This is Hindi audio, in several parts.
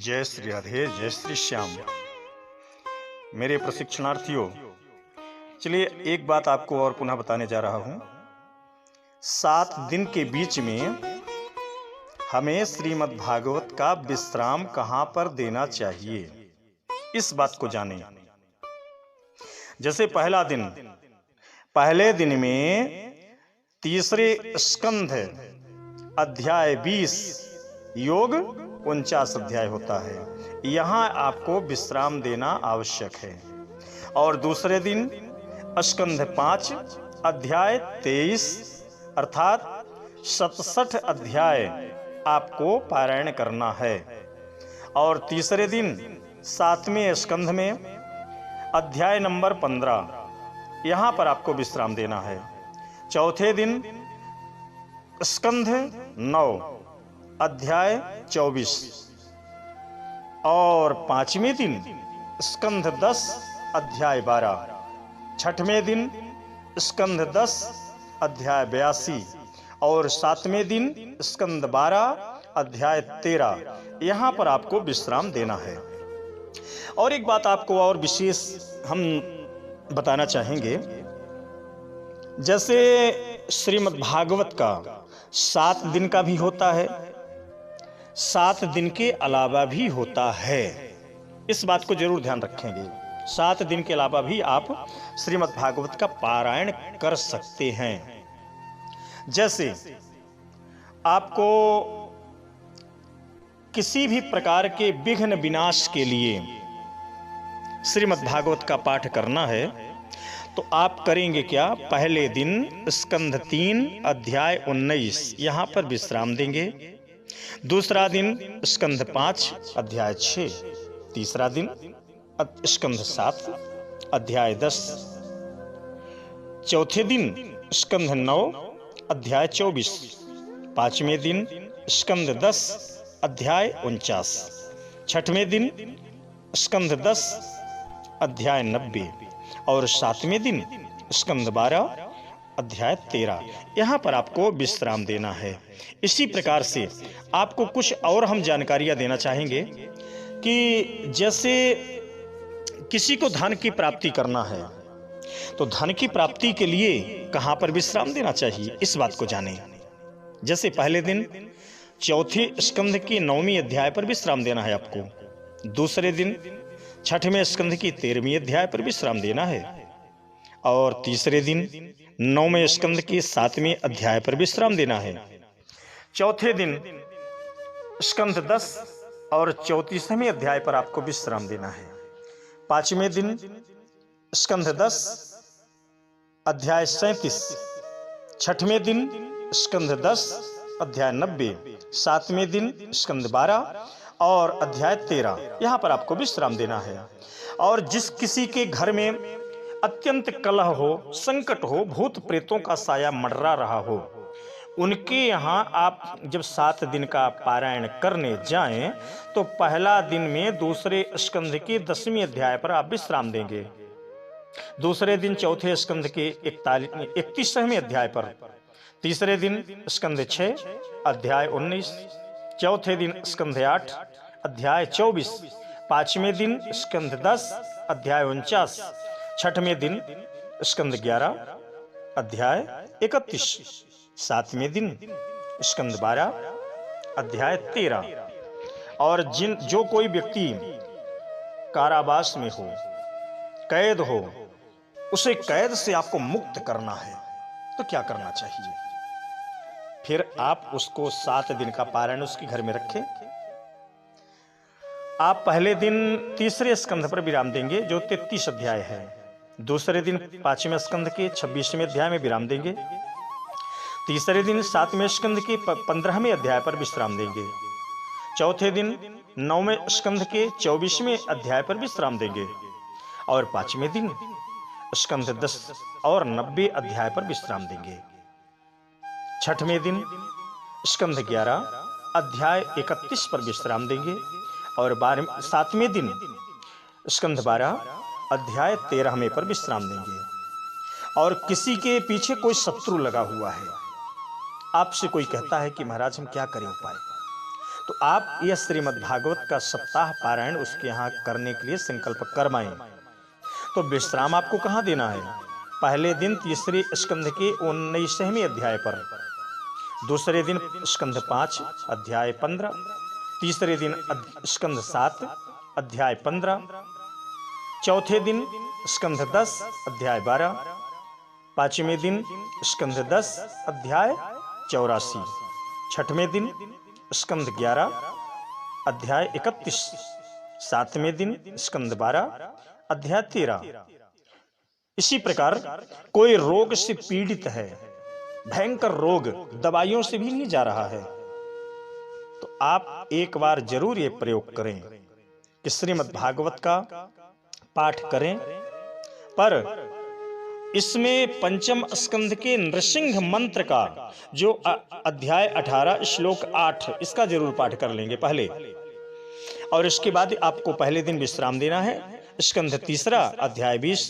जय श्री राधे, जय श्री श्याम। मेरे प्रशिक्षणार्थियों, चलिए एक बात आपको और पुनः बताने जा रहा हूं। 7 दिन के बीच में हमें श्रीमद् भागवत का विश्राम कहां पर देना चाहिए, इस बात को जानें। जैसे पहले दिन में तीसरे स्कंध अध्याय 20 योग 49 अध्याय होता है, यहां आपको विश्राम देना आवश्यक है। और दूसरे दिन स्कंध 5 अध्याय 23 अर्थात 67 अध्याय आपको पारायण करना है। और तीसरे दिन 7वें स्कंध में अध्याय नंबर 15 यहां पर आपको विश्राम देना है। चौथे दिन स्कंध 9 अध्याय 24 और 5वें दिन स्कंध 10 अध्याय 12, 6वें दिन स्कंध 10 अध्याय 82 और 7वें दिन स्कंद 12 अध्याय 13 यहां पर आपको विश्राम देना है। और एक बात आपको और विशेष हम बताना चाहेंगे, जैसे श्रीमद् भागवत का 7 दिन का भी होता है, 7 दिन के अलावा भी होता है। इस बात को जरूर ध्यान रखेंगे। 7 दिन के अलावा भी आप श्रीमद् भागवत का पारायण कर सकते हैं। जैसे आपको किसी भी प्रकार के विघ्न विनाश के लिए श्रीमद् भागवत का पाठ करना है, तो आप करेंगे क्या? पहले दिन स्कंध 3 अध्याय 19 यहां पर विश्राम देंगे। दूसरा दिन स्कंध 5 अध्याय 6, तीसरा दिन स्कंध 7 अध्याय 10, चौथे दिन स्कंध 9 अध्याय 24, 5वें दिन स्कंद 10 अध्याय 49, 6वें दिन स्कंद 10 अध्याय 90 और 7वें दिन स्कंद 12 अध्याय 13 यहां पर आपको विश्राम देना है। इसी प्रकार से आपको कुछ और हम जानकारियां देना चाहेंगे कि जैसे किसी को धन की प्राप्ति करना है, तो धन की प्राप्ति के लिए कहां पर विश्राम देना चाहिए, इस बात को जानें। जैसे पहले दिन चौथे स्कंध के 9वें अध्याय पर विश्राम देना है आपको। दूसरे दिन 6वें स्कंध की 13वीं अध्याय पर विश्राम देना है। और तीसरे दिन 9वें स्कंध के 7वें अध्याय पर विश्राम देना है। चौथे दिन स्कंध 10 और 34वें अध्याय पर आपको विश्राम देना है। 5वें दिन स्कंध 10 अध्याय 37, 6वें दिन स्कंध 10 अध्याय 90, 7वें दिन स्कंद 12 और अध्याय 13 यहां पर आपको विश्राम देना है। और जिस किसी के घर में अत्यंत कलह हो, संकट हो, भूत प्रेतों का साया मंडरा रहा हो, उनके यहाँ आप जब 7 दिन का पारायण करने जाएं, तो पहला दिन में दूसरे स्कंध के 10वें अध्याय पर आप विश्राम देंगे। दूसरे दिन चौथे स्कंध के 31वें अध्याय पर, तीसरे दिन स्कंध 6 अध्याय 19, चौथे दिन स्कंध 8 अध्याय 24, 5वें दिन स्कंध 10 अध्याय 49, 6वें दिन स्कंद 11 अध्याय 31, 7वें दिन स्कंद 12 अध्याय 13। और जो कोई व्यक्ति कारावास में हो, कैद हो, उसे कैद से आपको मुक्त करना है, तो क्या करना चाहिए? फिर आप उसको 7 दिन का पारायण उसके घर में रखें। आप पहले दिन तीसरे स्कंध पर विराम देंगे जो 33 अध्याय है। दूसरे दिन 5वें स्कंध के 26वें अध्याय में विराम देंगे। तीसरे दिन 7वें स्कंध के 15वें अध्याय पर विश्राम देंगे। चौथे दिन 9वें स्कंध के 24वें अध्याय पर विश्राम देंगे। और 5वें दिन स्कंध 10 और 90 अध्याय पर विश्राम देंगे। 6वें दिन स्कंध 11 अध्याय 31 पर विश्राम देंगे। और 7वें दिन स्कंध 12 अध्याय 13 पर विश्राम देंगे। और किसी के पीछे कोई शत्रु लगा हुआ है, आपसे कोई कहता है कि महाराज हम क्या करें उपाय, तो तो आप यह श्रीमद् भागवत का सप्ताह पारायण उसके यहाँ करने के लिए संकल्प करवाएं। तो विश्राम आपको कहाँ देना है? पहले दिन तीसरे स्कंध के 19वें अध्याय पर, दूसरे दिन स्कंध 5 अध्याय 15, तीसरे दिन स्कंध 7 अध्याय 15, चौथे दिन स्कंध 10 अध्याय 12, पांचवें दिन स्कंध 10 अध्याय 84, छठवें दिन स्कंध 11 अध्याय 31, सातवें दिन स्कंद 12 अध्याय 13। इसी प्रकार कोई रोग से पीड़ित है, भयंकर रोग, दवाइयों से भी नहीं जा रहा है, तो आप एक बार जरूर ये प्रयोग करें कि श्रीमद् भागवत का पाठ करें। पर इसमें पंचम स्कंध के नृसिंह मंत्र का जो अध्याय 18 श्लोक 8 इसका जरूर पाठ कर लेंगे पहले, और इसके बाद आपको पहले दिन विश्राम देना है। स्कंध तीसरा अध्याय 20,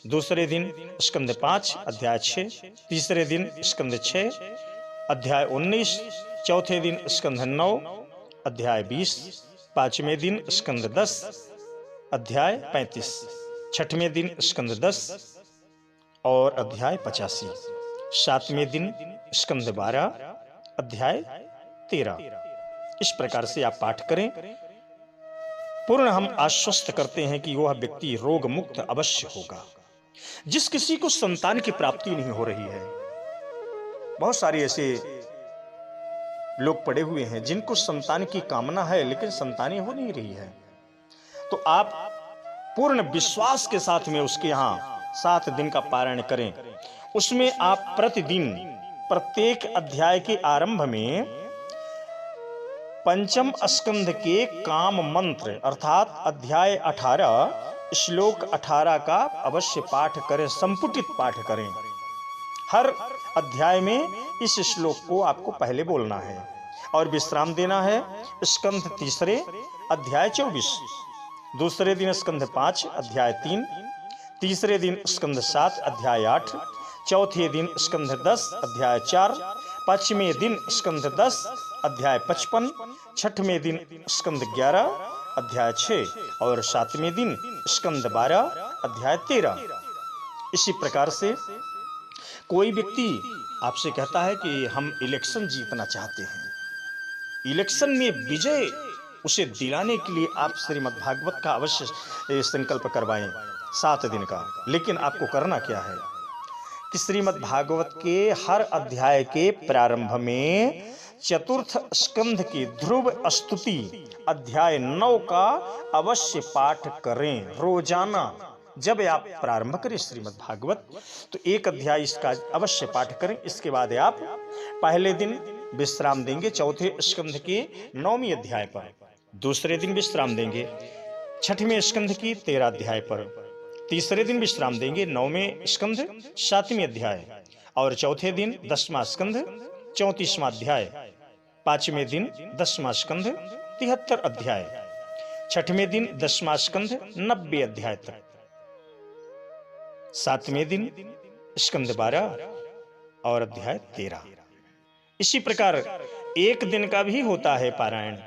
दूसरे दिन स्कंध 5 अध्याय 6, तीसरे दिन स्कंध 6 अध्याय 19, चौथे दिन स्कंध 9 अध्याय 20, पांचवें दिन स्कंध 10 अध्याय 35, छठवें दिन स्कंध 10 और अध्याय 85, सातवें दिन स्कंध 12 अध्याय 13। इस प्रकार से आप पाठ करें। पूर्ण हम आश्वस्त करते हैं कि वह व्यक्ति रोग मुक्त अवश्य होगा। जिस किसी को संतान की प्राप्ति नहीं हो रही है, बहुत सारे ऐसे लोग पड़े हुए हैं जिनको संतान की कामना है लेकिन संतानें हो नहीं रही है, तो आप पूर्ण विश्वास के साथ में उसके यहां 7 दिन का पारायण करें। उसमें आप प्रतिदिन प्रत्येक अध्याय के आरंभ में पंचम स्कंध के काम मंत्र अर्थात अध्याय 18 श्लोक 18 का अवश्य पाठ करें, संपुटित पाठ करें। हर अध्याय में इस श्लोक को आपको पहले बोलना है और विश्राम देना है। स्कंध तीसरे अध्याय 24, दूसरे दिन स्कंध 5 अध्याय 3, तीसरे दिन स्कंध 7 अध्याय 8, चौथे दिन स्कंध 10 अध्याय 4, पांचवें दिन स्कंध 10 अध्याय 55, छठवें दिन स्कंद 11 अध्याय 6 और सातवें दिन स्कंद 12 अध्याय 13। इसी प्रकार से कोई व्यक्ति आपसे कहता है कि हम इलेक्शन जीतना चाहते हैं, इलेक्शन में विजय उसे दिलाने के लिए आप श्रीमद् भागवत का अवश्य संकल्प करवाएं 7 दिन का। लेकिन आपको करना क्या है कि श्रीमद् भागवत के हर अध्याय के प्रारंभ में चतुर्थ स्कंध की ध्रुव स्तुति अध्याय 9 का अवश्य पाठ करें रोजाना। जब आप प्रारंभ करें श्रीमद् भागवत तो एक अध्याय इसका अवश्य पाठ करें। इसके बाद आप पहले दिन विश्राम देंगे चौथे स्कंध के 9वें अध्याय पर, दूसरे दिन विश्राम देंगे छठवें स्कंध की 13 अध्याय पर, तीसरे दिन विश्राम देंगे 9वें स्कंध 7वें अध्याय और चौथे दिन 10वां स्कंध 34वां अध्याय, पांचवें दिन 10वां स्कंध 73 अध्याय, छठवें दिन 10वां स्कंध 90 अध्याय तक, सातवें दिन स्कंद 12 और अध्याय 13। इसी प्रकार एक दिन का भी होता है पारायण,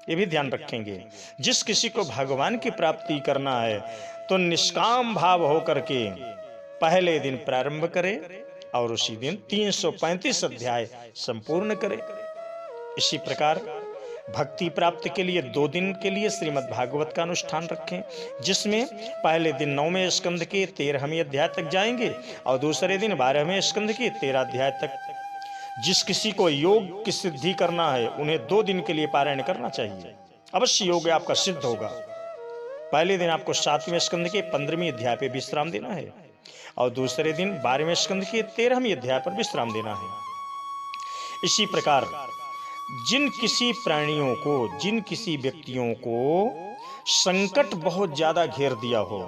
ये भी ध्यान रखेंगे। जिस किसी को भगवान की प्राप्ति करना है तो निष्काम भाव होकर के पहले दिन प्रारंभ करे और उसी दिन 335 अध्याय संपूर्ण करे। इसी प्रकार भक्ति प्राप्ति के लिए 2 दिन के लिए श्रीमद् भागवत का अनुष्ठान रखें, जिसमें पहले दिन 9वें स्कंद के 13वें अध्याय तक जाएंगे और दूसरे दिन 12वें स्कंद के 13 अध्याय तक। जिस किसी को योग की सिद्धि करना है उन्हें 2 दिन के लिए पारायण करना चाहिए, अवश्य योग आपका सिद्ध होगा। पहले दिन आपको 7वें स्कंद के 15वें अध्याय पर विश्राम देना है और दूसरे दिन 12वें स्कंद के 13वें अध्याय पर विश्राम देना है। इसी प्रकार जिन किसी प्राणियों को, जिन किसी व्यक्तियों को संकट बहुत ज्यादा घेर दिया हो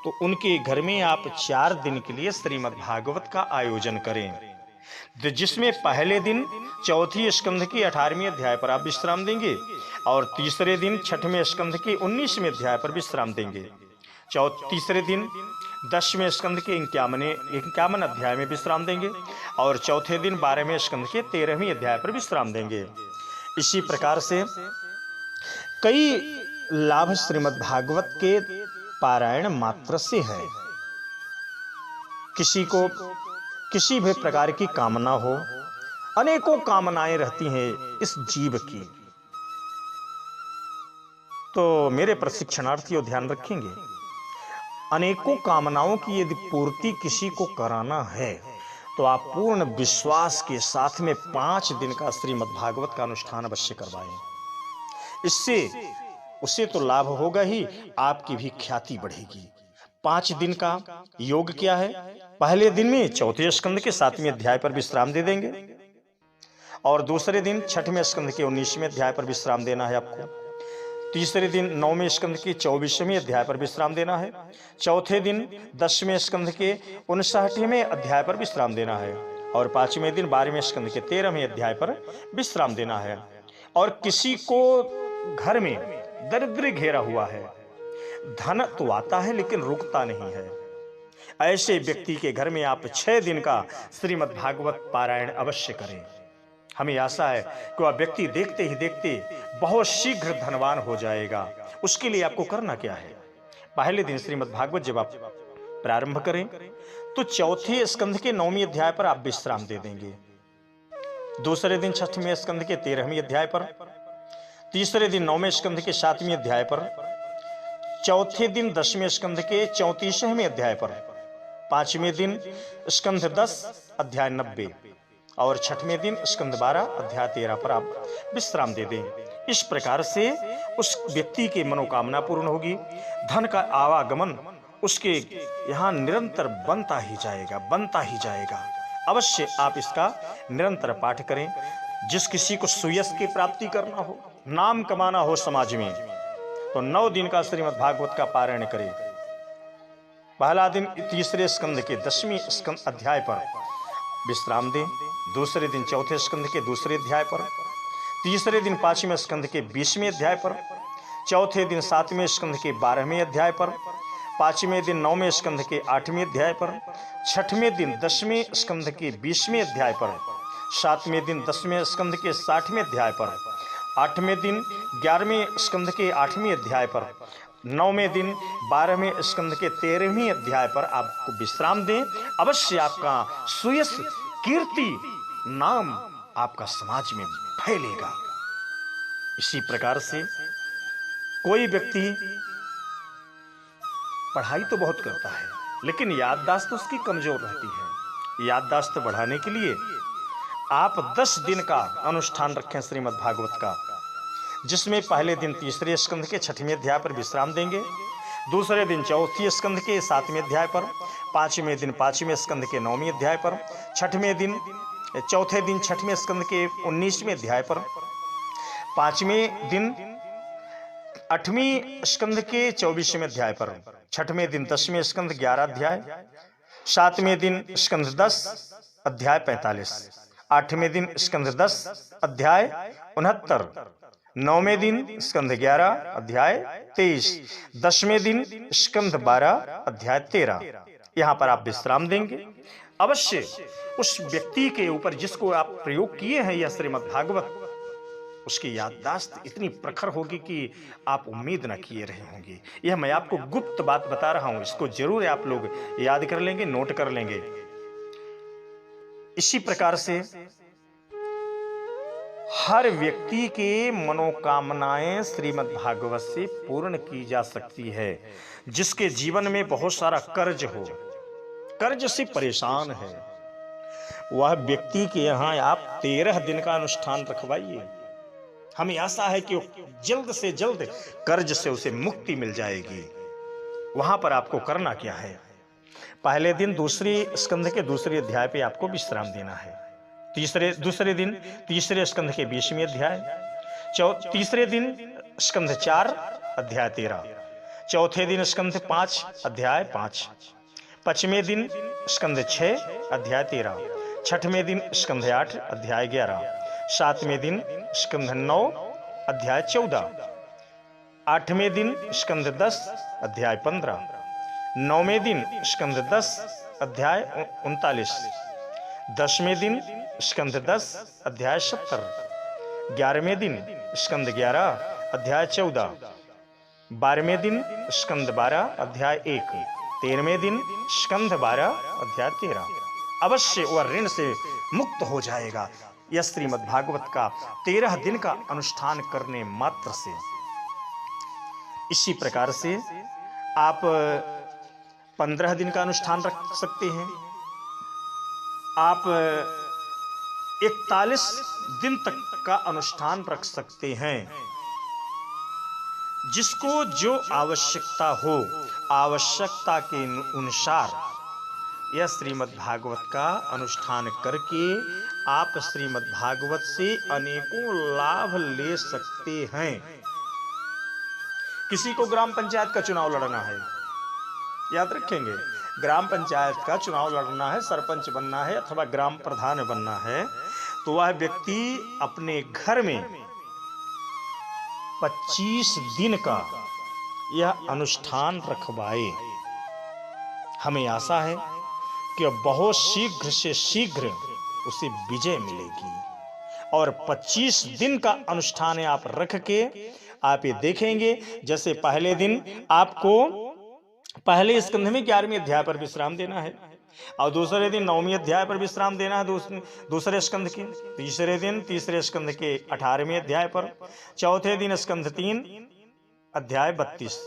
तो उनके घर में आप 4 दिन के लिए श्रीमद् भागवत का आयोजन करें, जिसमें पहले दिन चौथी स्कंध की 18वें अध्याय पर आप विश्राम देंगे और तीसरे दिन 6वें स्कंध के 19वें अध्याय पर विश्राम देंगे, तीसरे दिन 10वें स्कंध के 51 अध्याय में विश्राम देंगे और चौथे दिन 12वें स्कंध के 13वें अध्याय पर विश्राम देंगे। इसी प्रकार से कई लाभ श्रीमद् भागवत के पारायण मात्र से है। किसी को किसी भी प्रकार की कामना हो, अनेकों कामनाएं रहती हैं इस जीव की, तो मेरे प्रशिक्षणार्थियों ध्यान रखेंगे, अनेकों कामनाओं की यदि पूर्ति किसी को कराना है तो आप पूर्ण विश्वास के साथ में 5 दिन का श्रीमद् भागवत का अनुष्ठान अवश्य करवाएं। इससे उसे तो लाभ होगा ही, आपकी भी ख्याति बढ़ेगी। 5 दिन का योग क्या है? पहले दिन में चौथे स्कंद के 7वें अध्याय पर विश्राम दे देंगे और दूसरे दिन 6वें स्कंद के 19वें अध्याय पर विश्राम देना है आपको। तीसरे दिन 9वें स्कंद के 24वें अध्याय पर विश्राम देना है। चौथे दिन 10वें स्कंद के 59वें अध्याय पर विश्राम देना है और 5वें दिन 12वें स्कंद के 13वें अध्याय पर विश्राम देना है। और किसी को घर में दरिद्र घेरा हुआ है, धन तो आता है लेकिन रुकता नहीं है, ऐसे व्यक्ति के घर में आप 6 दिन का श्रीमद् भागवत पारायण अवश्य करें। हमें आशा है कि वह व्यक्ति देखते ही देखते बहुत शीघ्र धनवान हो जाएगा। उसके लिए आपको करना क्या है? पहले दिन श्रीमद् भागवत जब आप प्रारंभ करें तो चौथे स्कंध के 9वें अध्याय पर आप विश्राम दे देंगे। दूसरे दिन 6वें स्कंध के 13वें अध्याय पर, तीसरे दिन 9वें स्कंध के 7वें अध्याय पर, चौथे दिन 10वें स्कंध के 34वें अध्याय पर, 5वें दिन स्कंध 10 अध्याय 90 और 6वें दिन स्कंद 12 अध्याय 13 पर आप विश्राम दे दें। इस प्रकार से उस व्यक्ति की मनोकामना पूर्ण होगी। धन का आवागमन उसके यहाँ निरंतर बनता ही जाएगा। अवश्य आप इसका निरंतर पाठ करें। जिस किसी को सुयश की प्राप्ति करना हो, नाम कमाना हो समाज में, तो 9 दिन का श्रीमद् भागवत का पारायण करें। पहला दिन तीसरे स्कंद के 10वें स्कंद अध्याय पर विश्राम दें, दूसरे दिन चौथे स्कंद के दूसरे अध्याय पर, तीसरे दिन 5वें स्कंद के 20वें अध्याय पर, चौथे दिन 7वें स्कंद के 12वें अध्याय पर, 5वें दिन 9वें स्कंद के 8वें अध्याय पर, 6वें दिन 10वें स्कंद के 20वें अध्याय पर, 7वें दिन 10वें स्कंद के 60वें अध्याय पर, 8वें दिन 11वें स्कंद के 8वें अध्याय पर, 9वें दिन 12वें स्कंद के 13वें अध्याय पर आपको विश्राम दें। अवश्य आपका सुयश कीर्ति नाम आपका समाज में फैलेगा। इसी प्रकार से कोई व्यक्ति पढ़ाई तो बहुत करता है लेकिन याददाश्त उसकी कमजोर रहती है। याददाश्त बढ़ाने के लिए आप 10 दिन का अनुष्ठान रखें श्रीमद् भागवत का, जिसमें पहले दिन तीसरे स्कंद के 6वें अध्याय पर विश्राम देंगे, दूसरे दिन चौथे स्कंद के 7वें अध्याय पर, 5वें दिन 5वें स्कंद के 9वें अध्याय पर, चौथे दिन 6वें स्कंद के 19वें अध्याय पर, 5वें दिन 8वें स्कंद के 24वें अध्याय पर, 6वें दिन 10वें स्कंद 11 अध्याय, 7वें दिन स्कंद 10 अध्याय 45, 8वें दिन स्कंद 10 अध्याय 69, 9वें दिन स्कंद 11 अध्याय 23, 10वें दिन स्कंद 12 अध्याय 13। यहाँ पर आप विश्राम देंगे। अवश्य उस व्यक्ति के ऊपर जिसको आप प्रयोग किए हैं यह श्रीमद् भागवत, उसकी याददाश्त इतनी प्रखर होगी कि आप उम्मीद न किए रहे होंगे। यह मैं आपको गुप्त बात बता रहा हूं, इसको जरूर आप लोग याद कर लेंगे, नोट कर लेंगे। इसी प्रकार से हर व्यक्ति के मनोकामनाएं श्रीमद् भागवत से पूर्ण की जा सकती है। जिसके जीवन में बहुत सारा कर्ज हो, कर्ज से परेशान है, वह व्यक्ति के यहाँ आप 13 दिन का अनुष्ठान रखवाइए। हमें आशा है कि जल्द से जल्द कर्ज से उसे मुक्ति मिल जाएगी। वहां पर आपको करना क्या है? पहले दिन दूसरे स्कंद के दूसरे अध्याय पे आपको विश्राम देना है। दूसरे दिन तीसरे स्कंद के 20वें अध्याय, तीसरे दिन स्कंद 4 अध्याय 13, चौथे दिन स्कंद 5 अध्याय 5, 5वें दिन स्कंद 6 अध्याय 13, 6वें दिन स्कंद 8 अध्याय 11, 7वें दिन स्कंद 9 अध्याय 14, 8वें दिन स्कंद 10 अध्याय 15, 9वें दिन स्कंद 10 अध्याय 39, 10वें दिन स्कंद 10 अध्याय 70, 11वें दिन स्कंद 11 अध्याय 14, 12वें दिन स्कंद 12 अध्याय 1, 13वें दिन स्कंद 12 अध्याय 13। अवश्य वह ऋण से मुक्त हो जाएगा यह श्रीमद् भागवत का 13 दिन का अनुष्ठान करने मात्र से। इसी प्रकार से आप 15 दिन का अनुष्ठान रख सकते हैं, आप 41 दिन तक का अनुष्ठान रख सकते हैं। जिसको जो आवश्यकता हो, आवश्यकता के अनुसार यह श्रीमद् भागवत का अनुष्ठान करके आप श्रीमद् भागवत से अनेकों लाभ ले सकते हैं। किसी को ग्राम पंचायत का चुनाव लड़ना है, याद रखेंगे, ग्राम पंचायत का चुनाव लड़ना है, सरपंच बनना है अथवा ग्राम प्रधान बनना है, तो वह व्यक्ति अपने घर में 25 दिन का यह अनुष्ठान रखवाए। हमें आशा है कि बहुत शीघ्र से शीघ्र उसे विजय मिलेगी। और 25 दिन का अनुष्ठान आप रख के आप ये देखेंगे, जैसे पहले दिन आपको पहले स्कंध में 11वें अध्याय पर विश्राम देना है, और दूसरे दिन 9वें अध्याय पर विश्राम देना है दूसरे स्कंध के, तीसरे दिन तीसरे स्कंध के 18वें अध्याय पर, चौथे दिन स्कंध 3 अध्याय 32,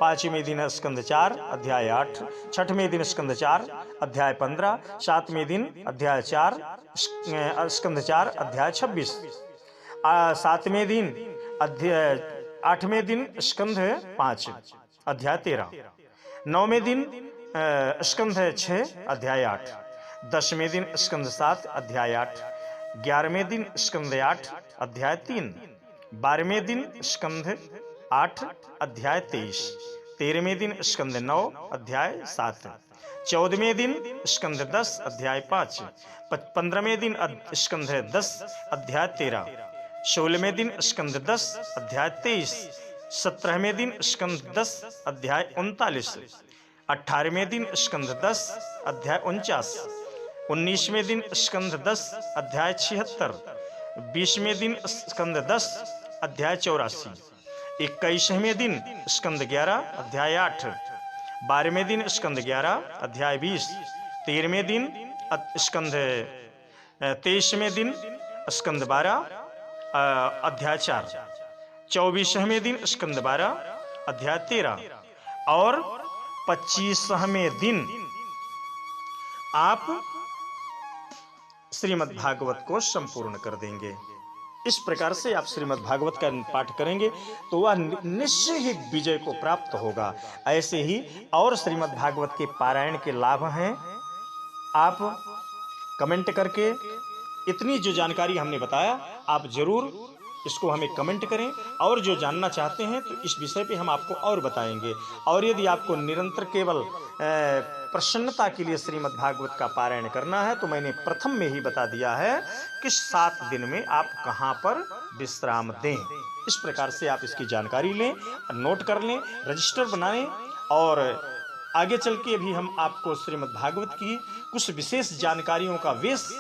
5वें दिन स्कंद 4 अध्याय 8, 6वें दिन स्कंद 4 अध्याय 15, 7वें दिन अध्याय 4 स्कंद 4 अध्याय 26, 7वें दिन अध्याय 8वें दिन स्कंद 5 अध्याय 13, 9वें दिन स्कंद 6 अध्याय 8, 10वें दिन स्कंद 7 अध्याय 8, 11वें दिन स्कंद 8 अध्याय 3, 12वें दिन स्कंद 8 अध्याय 23, 13वें दिन स्कंद 9 अध्याय 7, 14वें दिन स्कंद 10 अध्याय 5, 15वें दिन स्कंद 10 अध्याय 13, 16वें दिन स्कंद 10 अध्याय 23, 17वें दिन स्कंद 10 अध्याय 39, 18वें दिन स्कंद 10 अध्याय 49, 19वें दिन स्कंद 10 अध्याय 76, 20वें दिन स्कंद 10 अध्याय 84, 21वें दिन स्कंद 11 अध्याय 8, 12वें दिन स्कंद 11 अध्याय 20, 13वें दिन स्कंद 23वें दिन स्कंद 12 अध्याय 4, 24वें दिन स्कंद 12 अध्याय 13 और 25वें दिन आप श्रीमद् भागवत को संपूर्ण कर देंगे। इस प्रकार से आप श्रीमद् भागवत का पाठ करेंगे तो वह निश्चय ही विजय को प्राप्त होगा। ऐसे ही और श्रीमद् भागवत के पारायण के लाभ हैं, आप कमेंट करके इतनी जो जानकारी हमने बताया आप जरूर इसको हमें कमेंट करें, और जो जानना चाहते हैं तो इस विषय पे हम आपको और बताएंगे। और यदि आपको निरंतर केवल प्रसन्नता के लिए श्रीमद् भागवत का पारायण करना है तो मैंने प्रथम में ही बता दिया है कि 7 दिन में आप कहां पर विश्राम दें। इस प्रकार से आप इसकी जानकारी लें, नोट कर लें, रजिस्टर बनाएं, और आगे चल के भी हम आपको श्रीमद् भागवत की कुछ विशेष जानकारियों का वेश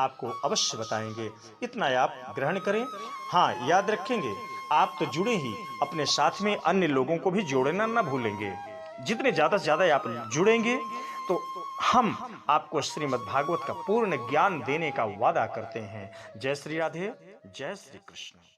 आपको अवश्य बताएंगे। इतना आप ग्रहण करें। हाँ, याद रखेंगे, आप तो जुड़े ही, अपने साथ में अन्य लोगों को भी जोड़ना ना भूलेंगे। जितने ज्यादा से ज्यादा आप जुड़ेंगे तो हम आपको श्रीमद् भागवत का पूर्ण ज्ञान देने का वादा करते हैं। जय श्री राधे, जय श्री कृष्ण।